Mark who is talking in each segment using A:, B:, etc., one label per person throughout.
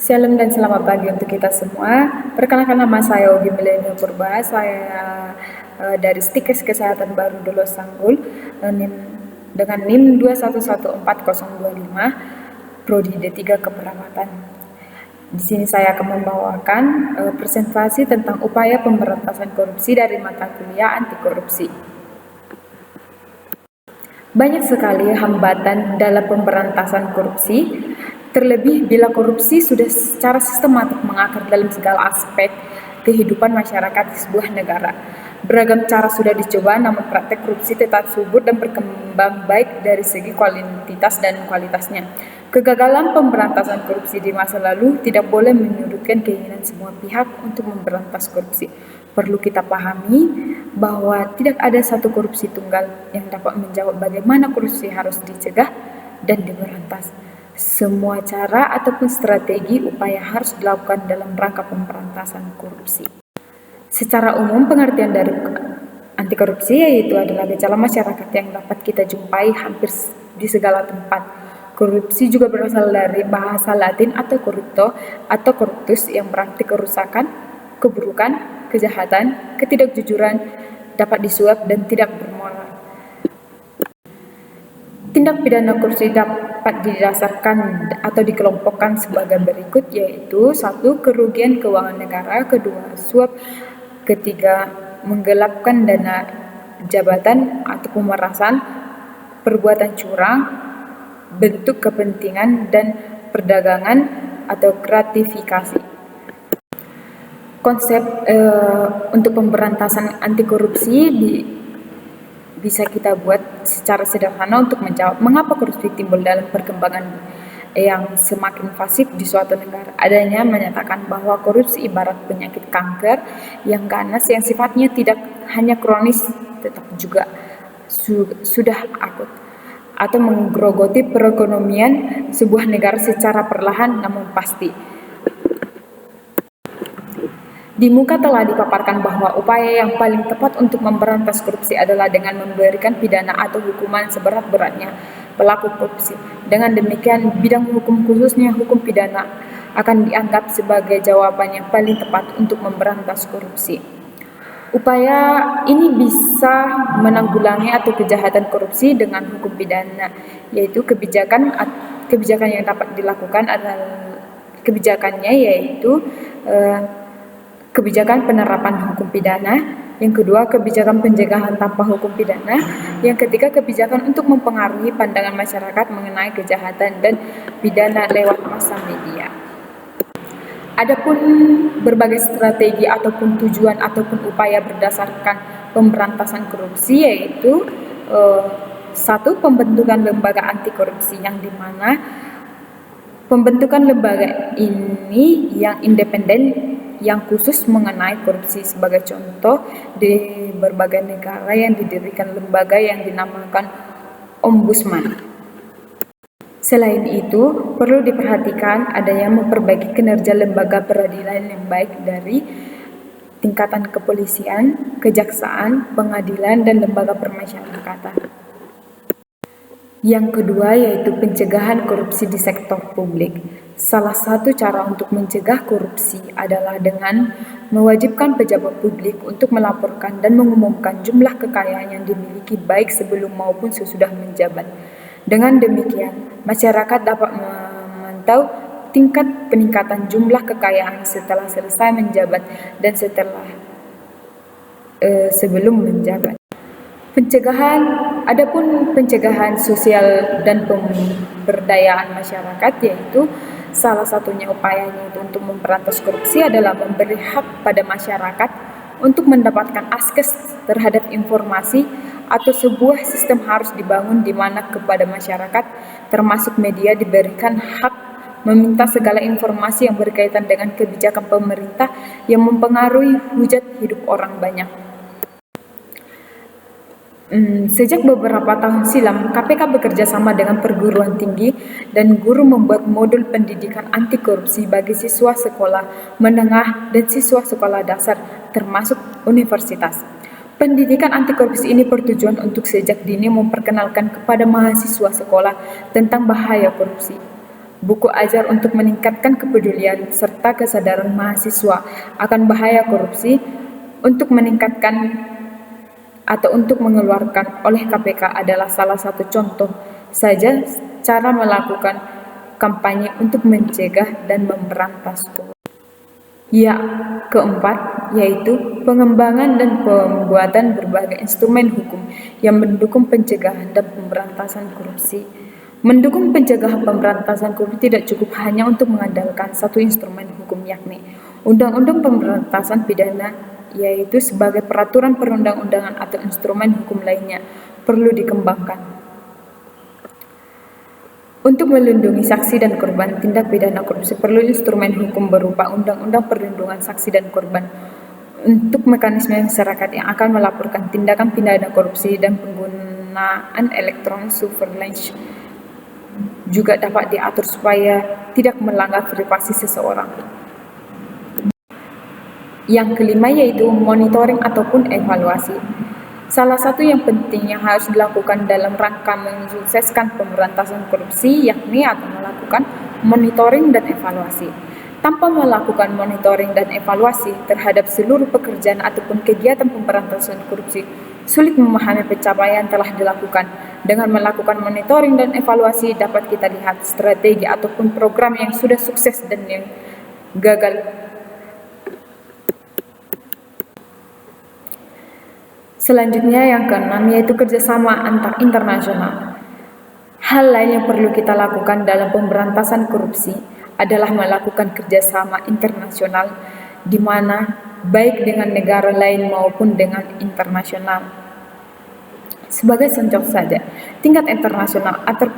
A: Shalom dan selamat pagi untuk kita semua. Perkenalkan, nama saya Ogi Milenia Purba. Saya dari Stikes Kesehatan Baru Dolo Sanggul dengan NIM 2114025 Prodi D3 Keperawatan. Di sini saya akan membawakan presentasi tentang upaya pemberantasan korupsi dari mata kuliah anti korupsi. Banyak sekali hambatan dalam pemberantasan korupsi, terlebih bila korupsi sudah secara sistematik mengakar dalam segala aspek kehidupan masyarakat di sebuah negara. Beragam cara sudah dicoba, namun praktek korupsi tetap subur dan berkembang baik dari segi kuantitas dan kualitasnya. Kegagalan pemberantasan korupsi di masa lalu tidak boleh menyurutkan keinginan semua pihak untuk memberantas korupsi. Perlu kita pahami bahwa tidak ada satu korupsi tunggal yang dapat menjawab bagaimana korupsi harus dicegah dan diberantas. Semua cara ataupun strategi upaya harus dilakukan dalam rangka pemberantasan korupsi. Secara umum, pengertian dari anti korupsi yaitu adalah gejala masyarakat yang dapat kita jumpai hampir di segala tempat. Korupsi juga berasal dari bahasa Latin atau corrupto atau corruptus yang berarti kerusakan, keburukan, kejahatan, ketidakjujuran, dapat disuap dan tidak bermoral. Tindak pidana korupsi dapat didasarkan atau dikelompokkan sebagai berikut, yaitu 1. Kerugian keuangan negara, 2. Suap, 3. Menggelapkan dana jabatan atau pemerasan, perbuatan curang, bentuk kepentingan dan perdagangan atau gratifikasi. Konsep untuk pemberantasan anti korupsi bisa kita buat secara sederhana untuk menjawab mengapa korupsi timbul dalam perkembangan yang semakin fasif di suatu negara. Adanya menyatakan bahwa korupsi ibarat penyakit kanker yang ganas yang sifatnya tidak hanya kronis tetapi juga sudah akut atau menggerogoti perekonomian sebuah negara secara perlahan namun pasti. Di muka telah dipaparkan bahwa upaya yang paling tepat untuk memberantas korupsi adalah dengan memberikan pidana atau hukuman seberat-beratnya pelaku korupsi. Dengan demikian, bidang hukum khususnya hukum pidana akan dianggap sebagai jawaban yang paling tepat untuk memberantas korupsi. Upaya ini bisa menanggulangi atau kejahatan korupsi dengan hukum pidana, yaitu kebijakan yang dapat dilakukan adalah kebijakan penerapan hukum pidana, yang kedua kebijakan pencegahan tanpa hukum pidana, yang ketiga kebijakan untuk mempengaruhi pandangan masyarakat mengenai kejahatan dan pidana lewat massa media. Adapun berbagai strategi ataupun tujuan ataupun upaya berdasarkan pemberantasan korupsi, yaitu 1. Pembentukan lembaga anti korupsi, yang dimana pembentukan lembaga ini yang independen yang khusus mengenai korupsi. Sebagai contoh, di berbagai negara yang didirikan lembaga yang dinamakan ombudsman. Selain itu, perlu diperhatikan adanya memperbaiki kinerja lembaga peradilan yang baik dari tingkatan kepolisian, kejaksaan, pengadilan, dan lembaga permasyarakatan. Yang kedua yaitu pencegahan korupsi di sektor publik. Salah satu cara untuk mencegah korupsi adalah dengan mewajibkan pejabat publik untuk melaporkan dan mengumumkan jumlah kekayaan yang dimiliki baik sebelum maupun sesudah menjabat. Dengan demikian, masyarakat dapat memantau tingkat peningkatan jumlah kekayaan setelah selesai menjabat dan sebelum menjabat. Adapun pencegahan sosial dan pemberdayaan masyarakat, yaitu salah satunya upayanya itu untuk memberantas korupsi adalah memberi hak pada masyarakat untuk mendapatkan akses terhadap informasi atau sebuah sistem harus dibangun di mana kepada masyarakat termasuk media diberikan hak meminta segala informasi yang berkaitan dengan kebijakan pemerintah yang mempengaruhi hujat hidup orang banyak. Sejak beberapa tahun silam, KPK bekerja sama dengan perguruan tinggi dan guru membuat modul pendidikan anti korupsi bagi siswa sekolah menengah dan siswa sekolah dasar, termasuk universitas. Pendidikan anti korupsi ini bertujuan untuk sejak dini memperkenalkan kepada mahasiswa sekolah tentang bahaya korupsi. buku ajar untuk meningkatkan kepedulian serta kesadaran mahasiswa akan bahaya korupsi, untuk meningkatkan atau untuk mengeluarkan oleh KPK adalah salah satu contoh saja cara melakukan kampanye untuk mencegah dan memberantas korupsi. Ya, keempat, yaitu pengembangan dan pembuatan berbagai instrumen hukum yang mendukung pencegahan dan pemberantasan korupsi. Mendukung pencegahan pemberantasan korupsi tidak cukup hanya untuk mengandalkan satu instrumen hukum, yakni Undang-Undang Pemberantasan Pidana, yaitu sebagai peraturan perundang-undangan atau instrumen hukum lainnya perlu dikembangkan. Untuk melindungi saksi dan korban tindak pidana korupsi perlu instrumen hukum berupa Undang-Undang Perlindungan Saksi dan Korban. Untuk mekanisme masyarakat yang akan melaporkan tindakan pidana korupsi dan penggunaan electronic surveillance juga dapat diatur supaya tidak melanggar privasi seseorang. Yang kelima yaitu monitoring ataupun evaluasi. Salah satu yang penting yang harus dilakukan dalam rangka mensukseskan pemberantasan korupsi yakni akan melakukan monitoring dan evaluasi. Tanpa melakukan monitoring dan evaluasi terhadap seluruh pekerjaan ataupun kegiatan pemberantasan korupsi, sulit memahami pencapaian telah dilakukan. Dengan melakukan monitoring dan evaluasi dapat kita lihat strategi ataupun program yang sudah sukses dan yang gagal. Selanjutnya yang keenam yaitu kerjasama antar internasional. Hal lain yang perlu kita lakukan dalam pemberantasan korupsi adalah melakukan kerjasama internasional di mana baik dengan negara lain maupun dengan internasional. Sebagai contoh saja, tingkat internasional atau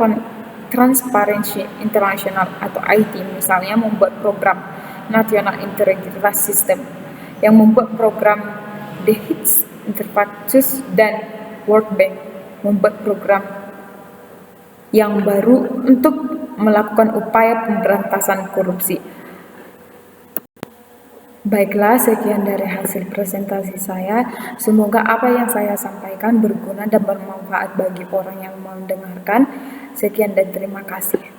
A: Transparency International atau IT misalnya membuat program National Integritas System yang membuat program The HITS Interface dan World Bank membuat program yang baru untuk melakukan upaya pemberantasan korupsi. Baiklah, sekian dari hasil presentasi saya. Semoga apa yang saya sampaikan berguna dan bermanfaat bagi orang yang mau mendengarkan. Sekian dan terima kasih.